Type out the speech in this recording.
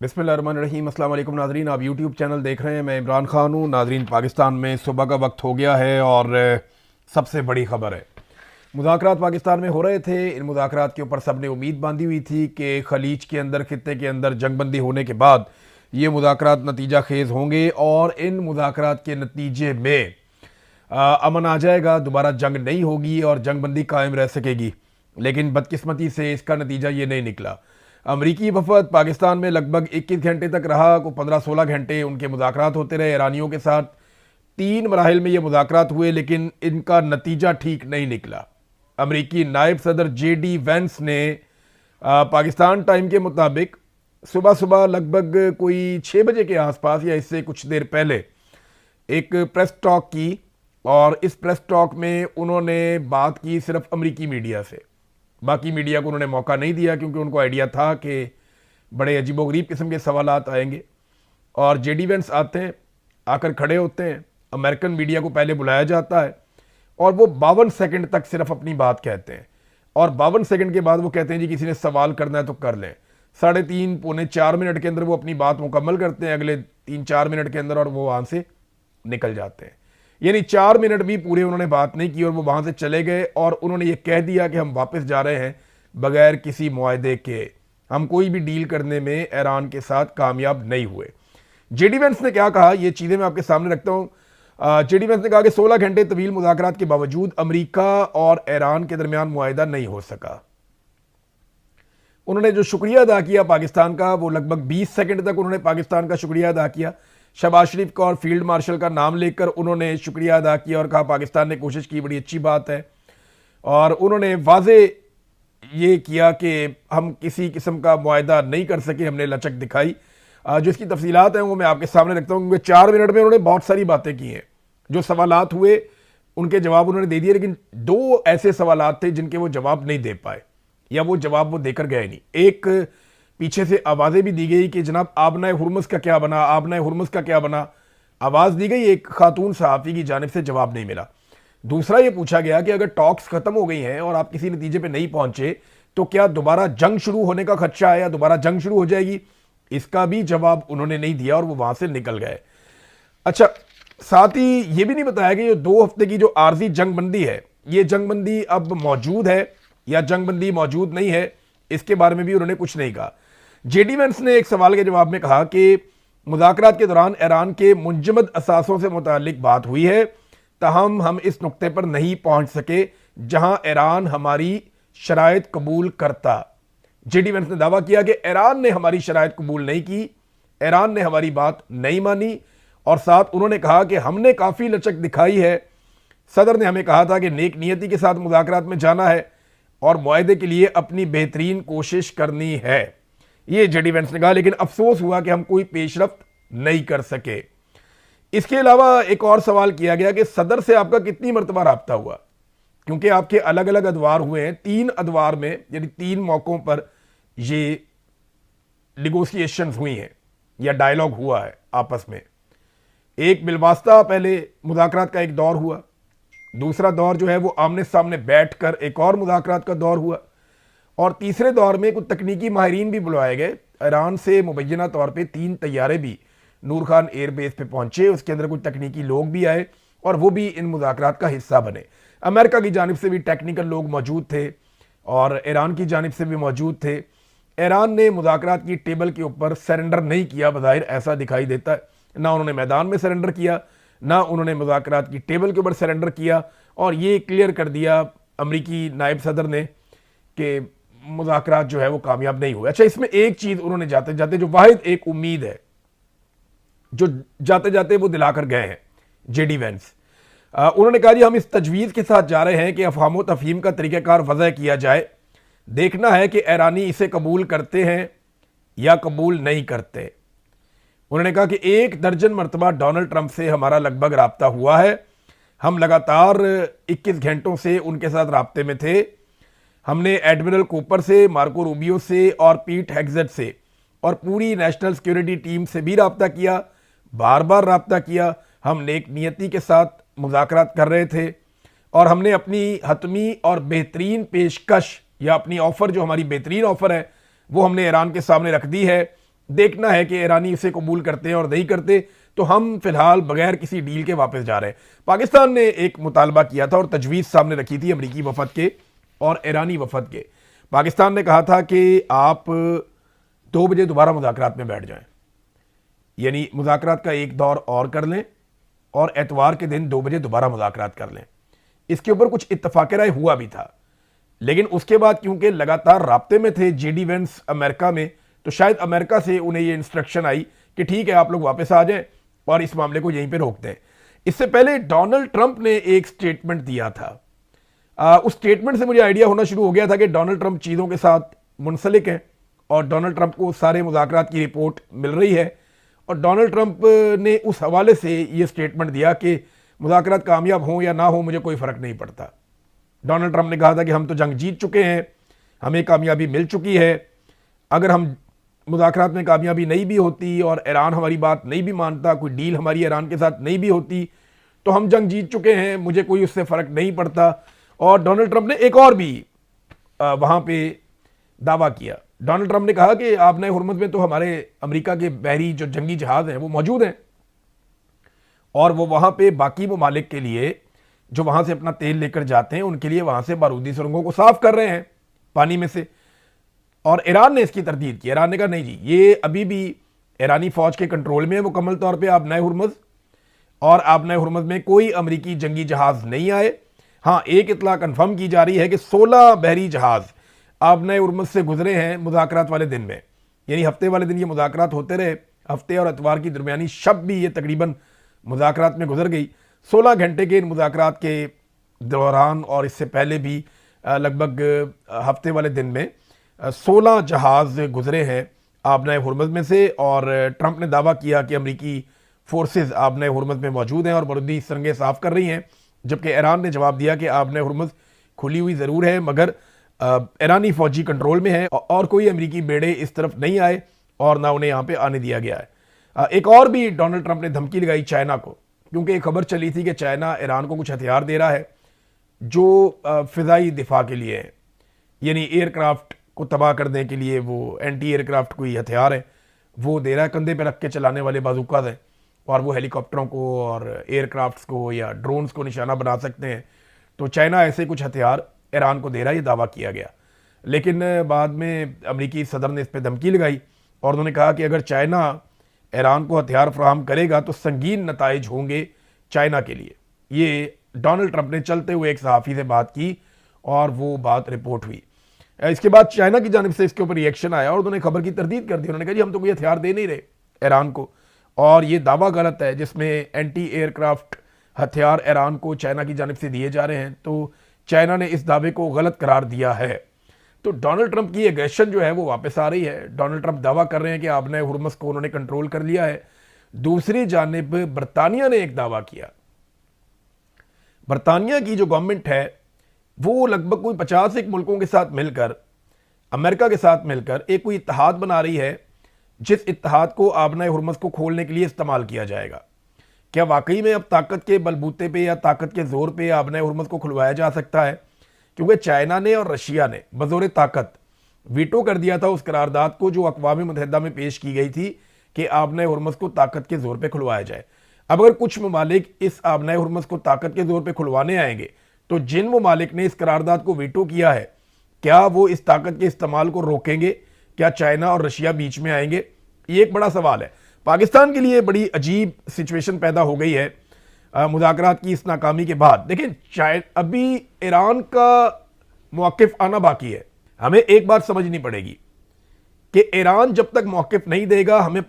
बिस्मिल्लाहिर्रहमानिर्रहीम। अस्सलाम वालेकुम नाजरीन, आप यूट्यूब चैनल देख रहे हैं। मैं इमरान खान हूँ। नाजरीन, पाकिस्तान में सुबह का वक्त हो गया है और सबसे बड़ी खबर है, मुज़ाकरात पाकिस्तान में हो रहे थे। इन मुज़ाकरात के ऊपर सब ने उम्मीद बांधी हुई थी कि खलीज के अंदर, खित्ते के अंदर जंगबंदी होने के बाद ये मुज़ाकरात नतीजा खेज़ होंगे और इन मुज़ाकरात के नतीजे में अमन आ जाएगा, दोबारा जंग नहीं होगी और जंगबंदी कायम रह सकेगी। लेकिन बदकिस्मती से इसका नतीजा ये नहीं निकला। अमरीकी वफद पाकिस्तान में लगभग 21 घंटे तक रहा, को 15-16 घंटे उनके मुज़ाकरात होते रहे ईरानियों के साथ। 3 मराहिल में ये मुज़ाकरात हुए लेकिन इनका नतीजा ठीक नहीं निकला। अमरीकी नायब सदर JD वेंस ने पाकिस्तान टाइम के मुताबिक सुबह सुबह लगभग कोई 6 बजे के आसपास या इससे कुछ देर पहले एक प्रेस टॉक की और इस प्रेस टॉक में उन्होंने बात की सिर्फ अमरीकी मीडिया से। बाकी मीडिया को उन्होंने मौका नहीं दिया क्योंकि उनको आइडिया था कि बड़े अजीबोगरीब किस्म के सवालात आएंगे। और JD वेंस आते हैं, आकर खड़े होते हैं, अमेरिकन मीडिया को पहले बुलाया जाता है और वो 52 सेकंड तक सिर्फ अपनी बात कहते हैं। और 52 सेकंड के बाद वो कहते हैं जी किसी ने सवाल करना है तो कर लें। 3.5 पौने 4 मिनट के अंदर वो अपनी बात मुकम्मल करते हैं, अगले 3-4 मिनट के अंदर, और वो वहाँ से निकल जाते हैं। यानी 4 मिनट भी पूरे उन्होंने बात नहीं की और वो वहां से चले गए और उन्होंने ये कह दिया कि हम वापस जा रहे हैं बगैर किसी मुआहदे के। हम कोई भी डील करने में ईरान के साथ कामयाब नहीं हुए। JD वेंस ने क्या कहा, ये चीज़ें मैं आपके सामने रखता हूँ। JD वेंस ने कहा कि 16 घंटे तवील मुज़ाकरात के बावजूद अमरीका और ईरान के दरमियान मुआहदा नहीं हो सका। उन्होंने जो शुक्रिया अदा किया पाकिस्तान का, वो लगभग 20 सेकंड तक उन्होंने पाकिस्तान का शुक्रिया अदा किया। शहबाज शरीफ का और फील्ड मार्शल का नाम लेकर उन्होंने शुक्रिया अदा किया और कहा पाकिस्तान ने कोशिश की, बड़ी अच्छी बात है। और उन्होंने वाजे ये किया कि हम किसी किस्म का मुआहदा नहीं कर सके, हमने लचक दिखाई। जो इसकी तफसीलात हैं वो मैं आपके सामने रखता हूँ क्योंकि 4 मिनट में उन्होंने बहुत सारी बातें की हैं। जो सवालात हुए उनके जवाब उन्होंने दे दिए, लेकिन 2 ऐसे सवालात थे जिनके वो जवाब नहीं दे पाए या वो जवाब वो देकर गए नहीं। एक, पीछे से आवाज़ें भी दी गई कि जनाब आबनाए हुर्मुज़ का क्या बना, आबनाए हुर्मुज़ का क्या बना, आवाज़ दी गई, एक खातून सहाफ़ी की जानिब से जवाब नहीं मिला। दूसरा ये पूछा गया कि अगर टॉक्स ख़त्म हो गई हैं और आप किसी नतीजे पे नहीं पहुंचे तो क्या दोबारा जंग शुरू होने का खदशा है या दोबारा जंग शुरू हो जाएगी। इसका भी जवाब उन्होंने नहीं दिया और वो वहां से निकल गए। अच्छा, साथ ही ये भी नहीं बताया कि ये 2 हफ्ते की जो आर्जी जंगबंदी है, ये जंगबंदी अब मौजूद है या जंगबंदी मौजूद नहीं है, इसके बारे में भी उन्होंने कुछ नहीं कहा। JD वेंस ने एक सवाल के जवाब में कहा कि मुज़ाकरात के दौरान ईरान के मुंजमद असासों से मुतालिक बात हुई है, ताहम हम इस नुक्ते पर नहीं पहुंच सके जहां ईरान हमारी शराइत कबूल करता। JD वेंस ने दावा किया कि ईरान ने हमारी शराइत कबूल नहीं की, ईरान ने हमारी बात नहीं मानी। और साथ उन्होंने कहा कि हमने काफ़ी लचक दिखाई है। सदर ने हमें कहा था कि नेक नियति के साथ मुज़ाकरात में जाना है और मुआहदे के लिए अपनी बेहतरीन कोशिश करनी है, ये JD वेंस ने कहा। लेकिन अफसोस हुआ कि हम कोई पेशरफ्त नहीं कर सके। इसके अलावा एक और सवाल किया गया कि सदर से आपका कितनी मरतबा राब्ता हुआ, क्योंकि आपके अलग अलग अदवार हुए हैं। 3 अदवार में यानी 3 मौकों पर ये निगोशिएशंस हुई हैं या डायलॉग हुआ है आपस में। एक बिलवास्ता पहले मुज़ाकरात का एक दौर हुआ, दूसरा दौर जो है वो आमने सामने बैठकर एक और मुज़ाकरात का दौर हुआ, और तीसरे दौर में कुछ तकनीकी माहिरीन भी बुलवाए गए। ईरान से मुबैना तौर पे 3 तैयारे भी नूर खान एयरबेस पे पहुंचे, उसके अंदर कुछ तकनीकी लोग भी आए और वो भी इन मुज़ाकरात का हिस्सा बने। अमेरिका की जानिब से भी टेक्निकल लोग मौजूद थे और ईरान की जानिब से भी मौजूद थे। ईरान ने मुज़ाकरात की टेबल के ऊपर सरेंडर नहीं किया, बज़ाहिर ऐसा दिखाई देता है। ना उन्होंने मैदान में सरेंडर किया, ना उन्होंने मुज़ाकरात की टेबल के ऊपर सरेंडर किया, और ये क्लियर कर दिया अमरीकी नायब सदर ने कि मुज़ाकरात जो है वो कामयाब नहीं हुए। अच्छा, इसमें एक चीज़ उन्होंने जाते जाते, जो वाहिद एक उम्मीद है जो जाते जाते वो दिलाकर गए हैं JD वेंस, उन्होंने कहा जी हम इस तजवीज़ के साथ जा रहे हैं कि अफ़हाम तफ़हीम का तरीक़ाकार वज़ह किया जाए, देखना है कि ईरानी इसे कबूल करते हैं या कबूल नहीं करते। उन्होंने कहा कि 1 दर्जन मरतबा डोनाल्ड ट्रंप से हमारा लगभग राब्ता हुआ है, हम लगातार 21 घंटों से उनके साथ राब्ते में थे। हमने एडमिरल कूपर से, मार्को रूबियो से और पीट हेग्सेट से और पूरी नेशनल सिक्योरिटी टीम से भी राब्ता किया, बार बार राब्ता किया। हम नेक नियति के साथ मुज़ाकरात कर रहे थे और हमने अपनी हतमी और बेहतरीन पेशकश या अपनी ऑफ़र, जो हमारी बेहतरीन ऑफ़र है, वो हमने ईरान के सामने रख दी है देखना है कि ईरानी इसे कबूल करते हैं और नहीं करते, तो हम फिलहाल बगैर किसी डील के वापस जा रहे हैं। पाकिस्तान ने एक मुतालबा किया था और तजवीज़ सामने रखी थी अमरीकी वफद के और ईरानी वफद के। पाकिस्तान ने कहा था कि आप 2 बजे दोबारा मुज़ाकरात में बैठ जाएं, यानी मुज़ाकरात का एक दौर और कर लें और एतवार के दिन 2 बजे दोबारा मुज़ाकरात कर लें। इसके ऊपर कुछ इत्तफाक राय हुआ भी था, लेकिन उसके बाद क्योंकि लगातार राब्ते में थे जेडी वेंस अमेरिका में, तो शायद अमेरिका से उन्हें ये इंस्ट्रक्शन आई कि ठीक है आप लोग वापस आ जाएं और इस मामले को यहीं पे रोक दें। इससे पहले डोनाल्ड ट्रंप ने एक स्टेटमेंट दिया था। उस स्टेटमेंट से मुझे आइडिया होना शुरू हो गया था कि डोनाल्ड ट्रंप चीज़ों के साथ मुंसलिक है और डोनाल्ड ट्रंप को सारे मुज़ाकरात की रिपोर्ट मिल रही है, और डोनाल्ड ट्रंप ने उस हवाले से ये स्टेटमेंट दिया कि मुज़ाकरात कामयाब हों या ना हो मुझे कोई फ़र्क नहीं पड़ता। डोनाल्ड ट्रंप ने कहा था कि हम तो जंग जीत चुके हैं, हमें कामयाबी मिल चुकी है, अगर हम मुज़ाकरात में कामयाबी नहीं भी होती और ईरान हमारी बात नहीं भी मानता, कोई डील हमारी ईरान के साथ नहीं भी होती, तो हम जंग जीत चुके हैं, मुझे कोई उससे फ़र्क नहीं पड़ता। और डोनाल्ड ट्रंप ने एक और भी वहाँ पे दावा किया। डोनाल्ड ट्रंप ने कहा कि आपने हुर्मुज़ में तो हमारे अमेरिका के बहरी जो जंगी जहाज़ हैं वो मौजूद हैं और वो वहाँ पे बाकी ममालिक के लिए जो वहाँ से अपना तेल लेकर जाते हैं उनके लिए वहाँ से बारूदी सुरंगों को साफ कर रहे हैं पानी में से। और ईरान ने इसकी तरदीद की। ईरान ने कहा नहीं जी, ये अभी भी ईरानी फ़ौज के कंट्रोल में है मुकम्मल तौर पर आबनाए हुर्मुज़, और आबनाए हुर्मुज़ में कोई अमरीकी जंगी जहाज़ नहीं आए। हाँ, एक इतला कन्फर्म की जा रही है कि 16 बहरी जहाज़ आबनाए हुर्मुज़ से गुजरे हैं मुज़ाकरात वाले दिन में, यानी हफ्ते वाले दिन ये मुज़ाकरात होते रहे, हफ्ते और इतवार की दरमियानी शब भी ये तकरीबन मुज़ाकरात में गुजर गई। 16 घंटे के इन मुज़ाकरात के दौरान और इससे पहले भी लगभग हफ्ते वाले दिन में 16 जहाज़ गुजरे हैं आबनाए हुर्मुज़ में से। और ट्रंप ने दावा किया कि अमरीकी फोर्सेस आबनाए हुर्मुज़ में मौजूद हैं और बारूदी सुरंगें साफ़ कर रही हैं, जबकि ईरान ने जवाब दिया कि आबनाए हुर्मुज़ खुली हुई ज़रूर है मगर ईरानी फ़ौजी कंट्रोल में है और कोई अमरीकी बेड़े इस तरफ नहीं आए और ना उन्हें यहाँ पे आने दिया गया है। एक और भी डोनाल्ड ट्रंप ने धमकी लगाई चाइना को, क्योंकि एक खबर चली थी कि चाइना ईरान को कुछ हथियार दे रहा है जो फ़िज़ाई दिफा के लिए है, यानी एयरक्राफ्ट को तबाह करने के लिए वो एंटी एयरक्राफ्ट कोई हथियार है वो दे रहा है, कंधे पे रख के चलाने वाले बाजूकाज हैं और वो हेलीकॉप्टरों को और एयरक्राफ्ट्स को या ड्रोन्स को निशाना बना सकते हैं। तो चाइना ऐसे कुछ हथियार ईरान को दे रहा है, ये दावा किया गया। लेकिन बाद में अमरीकी सदर ने इस पर धमकी लगाई और उन्होंने कहा कि अगर चाइना ईरान को हथियार फराहम करेगा तो संगीन नताइज होंगे चाइना के लिए। ये डोनाल्ड ट्रंप ने चलते हुए एक सहाफ़ी से बात की और वो बात रिपोर्ट हुई। इसके बाद चाइना की जानिब से इसके ऊपर रिएक्शन आया और उन्होंने खबर की तरदीद कर दी। उन्होंने कहा जी हम तो कोई हथियार दे नहीं रहे ईरान को, और ये दावा गलत है जिसमें एंटी एयरक्राफ्ट हथियार ईरान को चाइना की जानिब से दिए जा रहे हैं। तो चाइना ने इस दावे को गलत करार दिया है। तो डोनाल्ड ट्रंप की एग्रेशन जो है वो वापस आ रही है। डोनाल्ड ट्रंप दावा कर रहे हैं कि आबनाए हुर्मुज़ को उन्होंने कंट्रोल कर लिया है। दूसरी जानिब बरतानिया ने एक दावा किया। बरतानिया की जो गवर्नमेंट है वो लगभग कोई 50 मुल्कों के साथ मिलकर, अमेरिका के साथ मिलकर एक कोई इत्तेहाद बना रही है जिस इत्तेहाद को आबनाए हुर्मुज़ को खोलने के लिए इस्तेमाल किया जाएगा। क्या वाकई में अब ताकत के बलबूते पे या ताकत के जोर पे आबनाए हुर्मुज़ को खुलवाया जा सकता है? क्योंकि चाइना ने और रशिया ने बज़ोर ताकत वीटो कर दिया था उस करारदाद को जो अक़वाम मुत्तहिदा में पेश की गई थी कि आबनाए हुर्मुज़ को ताकत के जोर पे खुलवाया जाए। अब अगर कुछ ममालिक इस आबनाए हुर्मुज़ को ताकत के जोर पे खुलवाने आएंगे तो जिन ममालिक ने इस करारदाद को वीटो किया है क्या वो इस ताकत के इस्तेमाल को रोकेंगे? क्या चाइना और रशिया बीच में आएंगे? ये एक बड़ा सवाल है। पाकिस्तान के लिए बड़ी अजीब सिचुएशन पैदा हो गई है मुज़ाकरात की इस नाकामी के बाद। देखिए अभी ईरान का मौक़िफ़ आना बाकी है। हमें एक बात समझनी पड़ेगी कि ईरान जब तक मौक़िफ़ नहीं देगा हमें